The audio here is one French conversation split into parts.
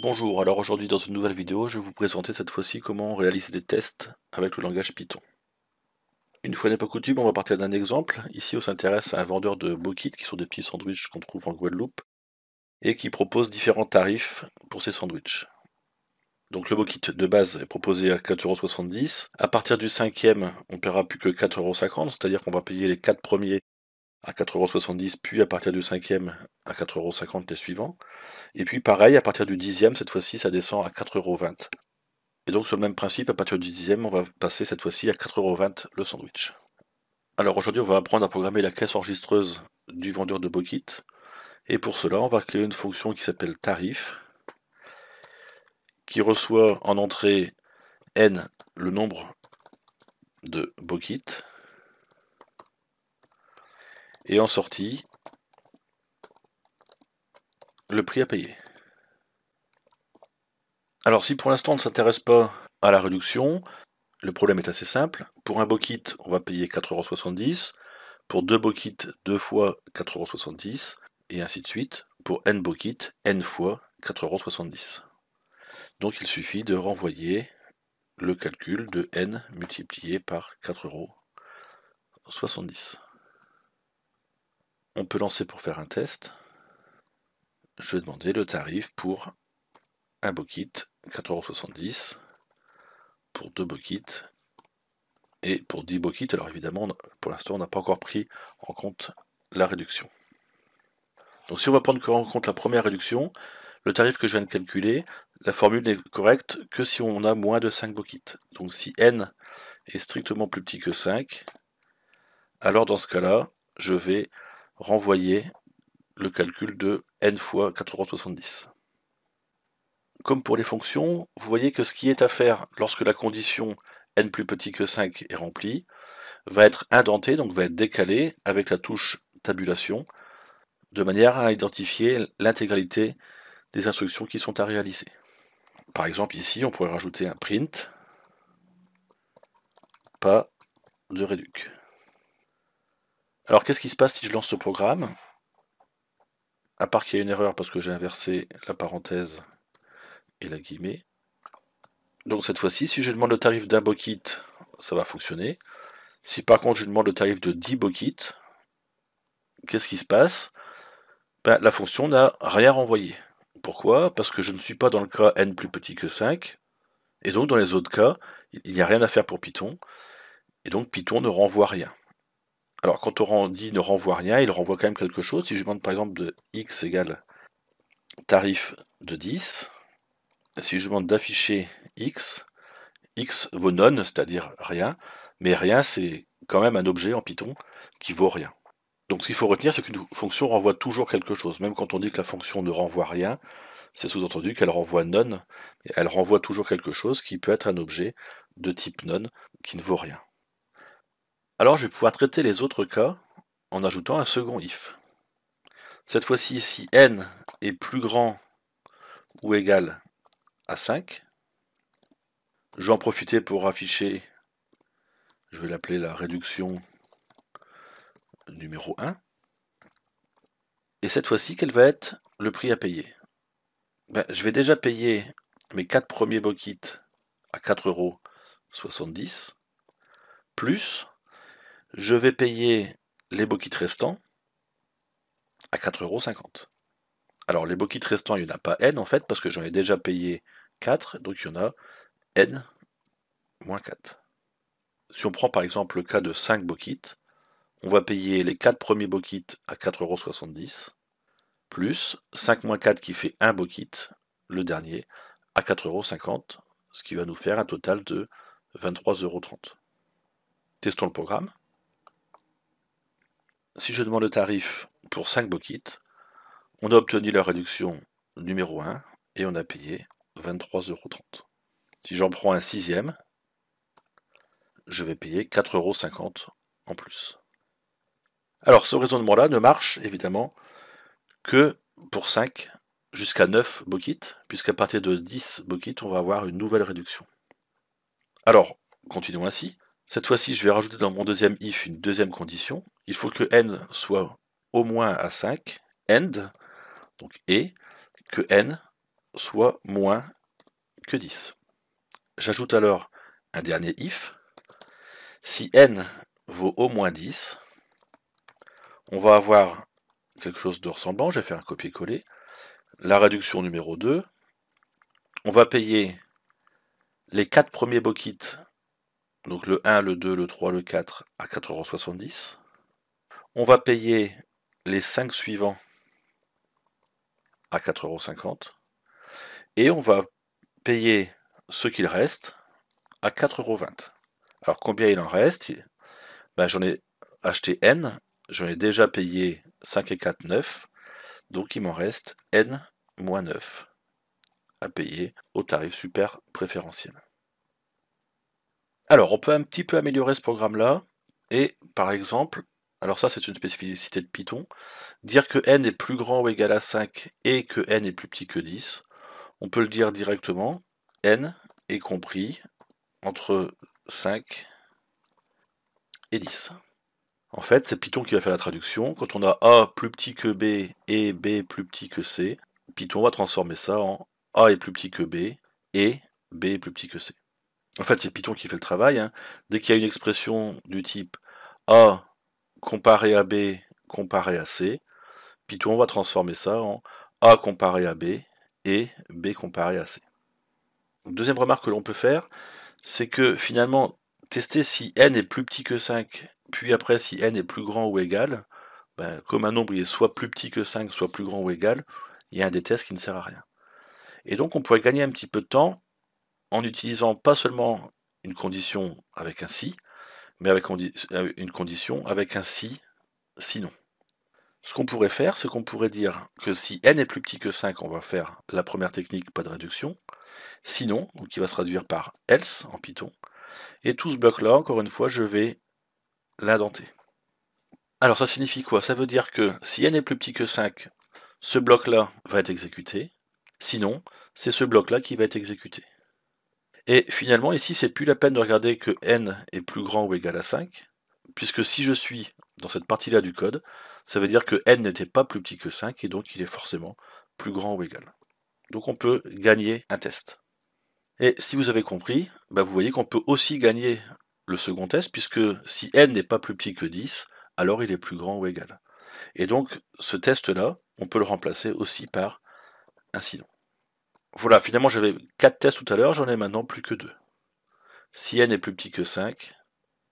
Bonjour, alors aujourd'hui dans une nouvelle vidéo, je vais vous présenter cette fois-ci comment on réalise des tests avec le langage Python. Une fois n'est pas coutume, on va partir d'un exemple. Ici, on s'intéresse à un vendeur de Bokit, qui sont des petits sandwichs qu'on trouve en Guadeloupe, et qui propose différents tarifs pour ces sandwichs. Donc le Bokit de base est proposé à 4,70 €. À partir du cinquième, on ne paiera plus que 4,50 €, c'est-à-dire qu'on va payer les 4 premiers à 4,70 €, puis à partir du cinquième à 4,50 € les suivants. Et puis pareil, à partir du dixième, cette fois-ci, ça descend à 4,20 €. Et donc sur le même principe, à partir du dixième, on va passer cette fois-ci à 4,20 € le sandwich. Alors aujourd'hui, on va apprendre à programmer la caisse enregistreuse du vendeur de Bokit. Et pour cela, on va créer une fonction qui s'appelle tarif, qui reçoit en entrée n le nombre de Bokit, et en sortie le prix à payer. Alors si pour l'instant on ne s'intéresse pas à la réduction, le problème est assez simple. Pour un Bokit, on va payer 4,70 €. Pour 2 Bokit, 2 fois 4,70 €, et ainsi de suite, pour n Bokit, n fois 4,70 €. Donc il suffit de renvoyer le calcul de n multiplié par 4,70 €. On peut lancer pour faire un test. Je vais demander le tarif pour un Bokit, 4,70 €, pour 2 Bokit, et pour 10 Bokit. Alors évidemment, pour l'instant, on n'a pas encore pris en compte la réduction. Donc si on va prendre en compte la première réduction, le tarif que je viens de calculer, la formule n'est correcte que si on a moins de 5 Bokit. Donc si n est strictement plus petit que 5, alors dans ce cas-là, je vais renvoyer le calcul de n fois 4,70 €. Comme pour les fonctions, vous voyez que ce qui est à faire lorsque la condition n plus petit que 5 est remplie, va être indenté, donc va être décalé avec la touche tabulation, de manière à identifier l'intégralité des instructions qui sont à réaliser. Par exemple ici, on pourrait rajouter un print, pas de réduc. Alors qu'est-ce qui se passe si je lance ce programme? À part qu'il y a une erreur parce que j'ai inversé la parenthèse et la guillemets. Donc cette fois-ci, si je demande le tarif d'un Bokit, ça va fonctionner. Si par contre je demande le tarif de 10 Bokit, qu'est-ce qui se passe? La fonction n'a rien renvoyé. Pourquoi? Parce que je ne suis pas dans le cas n plus petit que 5, et donc dans les autres cas, il n'y a rien à faire pour Python, et donc Python ne renvoie rien. Alors quand on dit ne renvoie rien, il renvoie quand même quelque chose. Si je demande par exemple de x égale tarif de 10, si je demande d'afficher x, x vaut none, c'est-à-dire rien, mais rien c'est quand même un objet en Python qui vaut rien. Donc ce qu'il faut retenir, c'est qu'une fonction renvoie toujours quelque chose. Même quand on dit que la fonction ne renvoie rien, c'est sous-entendu qu'elle renvoie none, et elle renvoie toujours quelque chose qui peut être un objet de type none qui ne vaut rien. Alors je vais pouvoir traiter les autres cas en ajoutant un second if. Cette fois-ci, si n est plus grand ou égal à 5, je vais en profiter pour afficher, je vais l'appeler la réduction numéro 1. Et cette fois-ci, quel va être le prix à payer? Je vais déjà payer mes 4 premiers Bokit à 4,70 €, plus je vais payer les Bokit restants à 4,50 €. Alors les Bokit restants, il n'y en a pas n en fait, parce que j'en ai déjà payé 4, donc il y en a n moins 4. Si on prend par exemple le cas de 5 Bokit, on va payer les 4 premiers Bokit à 4,70 €, plus 5 moins 4 qui fait 1 Bokit, le dernier, à 4,50 €, ce qui va nous faire un total de 23,30 €. Testons le programme. Si je demande le tarif pour 5 Bokit, on a obtenu la réduction numéro 1 et on a payé 23,30 €. Si j'en prends un sixième, je vais payer 4,50 € en plus. Alors ce raisonnement-là ne marche évidemment que pour 5 jusqu'à 9 Bokit, puisqu'à partir de 10 Bokit, on va avoir une nouvelle réduction. Alors, continuons ainsi. Cette fois-ci, je vais rajouter dans mon deuxième if une deuxième condition. Il faut que n soit au moins à 5, end, donc et, que n soit moins que 10. J'ajoute alors un dernier if. Si n vaut au moins 10, on va avoir quelque chose de ressemblant. Je vais faire un copier-coller. La réduction numéro 2. On va payer les 4 premiers bokits, donc le 1, le 2, le 3, le 4, à 4,70 €. On va payer les 5 suivants à 4,50 €. Et on va payer ce qu'il reste à 4,20 €. Alors combien il en reste? Ben, j'en ai acheté n, j'en ai déjà payé 5 et 4, 9, donc il m'en reste n moins 9 à payer au tarif super préférentiel. Alors on peut un petit peu améliorer ce programme-là, et par exemple, alors ça c'est une spécificité de Python, dire que n est plus grand ou égal à 5 et que n est plus petit que 10, on peut le dire directement, n est compris entre 5 et 10. En fait, c'est Python qui va faire la traduction. Quand on a A plus petit que B et B plus petit que C, Python va transformer ça en A est plus petit que B et B est plus petit que C. En fait, c'est Python qui fait le travail, hein. Dès qu'il y a une expression du type A comparé à B comparé à C, Python va transformer ça en A comparé à B et B comparé à C. Deuxième remarque que l'on peut faire, c'est que finalement, tester si n est plus petit que 5, puis après si n est plus grand ou égal, ben, comme un nombre est soit plus petit que 5, soit plus grand ou égal, il y a un des tests qui ne sert à rien. Et donc on pourrait gagner un petit peu de temps en utilisant pas seulement une condition avec un si, mais avec une condition avec un si, sinon. Ce qu'on pourrait faire, c'est qu'on pourrait dire que si n est plus petit que 5, on va faire la première technique, pas de réduction. Sinon, donc qui va se traduire par else en Python. Et tout ce bloc-là, encore une fois, je vais l'indenter. Alors ça signifie quoi? Ça veut dire que si n est plus petit que 5, ce bloc-là va être exécuté. Sinon, c'est ce bloc-là qui va être exécuté. Et finalement, ici, c'est plus la peine de regarder que n est plus grand ou égal à 5, puisque si je suis dans cette partie-là du code, ça veut dire que n n'était pas plus petit que 5, et donc il est forcément plus grand ou égal. Donc on peut gagner un test. Et si vous avez compris, bah vous voyez qu'on peut aussi gagner le second test, puisque si n n'est pas plus petit que 10, alors il est plus grand ou égal. Et donc ce test-là, on peut le remplacer aussi par un sinon. Voilà, finalement j'avais 4 tests tout à l'heure, j'en ai maintenant plus que 2. Si n est plus petit que 5,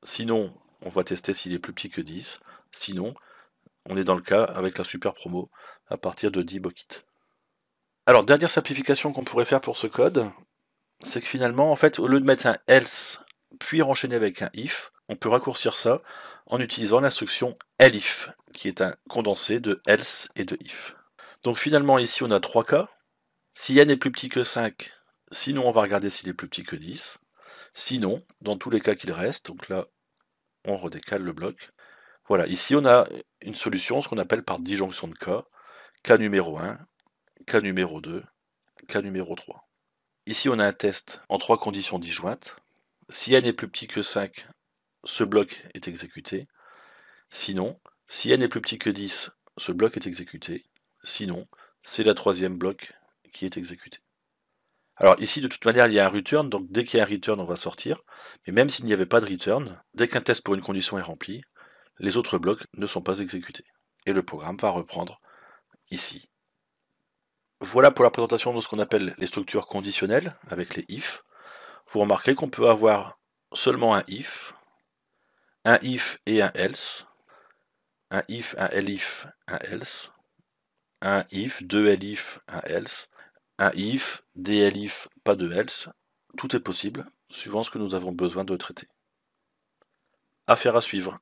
sinon on va tester s'il est plus petit que 10, sinon on est dans le cas avec la super promo à partir de 10 bokits. Alors dernière simplification qu'on pourrait faire pour ce code, c'est que finalement en fait au lieu de mettre un else puis enchaîner avec un if, on peut raccourcir ça en utilisant l'instruction elif, qui est un condensé de else et de if. Donc finalement ici on a 3 cas. Si n est plus petit que 5, sinon on va regarder s'il est plus petit que 10. Sinon, dans tous les cas qu'il reste, donc là on redécale le bloc. Voilà, ici on a une solution, ce qu'on appelle par disjonction de cas. Cas numéro 1, cas numéro 2, cas numéro 3. Ici on a un test en 3 conditions disjointes. Si n est plus petit que 5, ce bloc est exécuté. Sinon, si n est plus petit que 10, ce bloc est exécuté. Sinon, c'est la troisième bloc qui est exécuté. Alors ici, de toute manière, il y a un return, donc dès qu'il y a un return, on va sortir. Mais même s'il n'y avait pas de return, dès qu'un test pour une condition est rempli, les autres blocs ne sont pas exécutés. Et le programme va reprendre ici. Voilà pour la présentation de ce qu'on appelle les structures conditionnelles, avec les if. Vous remarquez qu'on peut avoir seulement un if et un else, un if, un elif, un else, un if, deux elif, un else, un if, des elif, pas de else. Tout est possible, suivant ce que nous avons besoin de traiter. Affaire à suivre.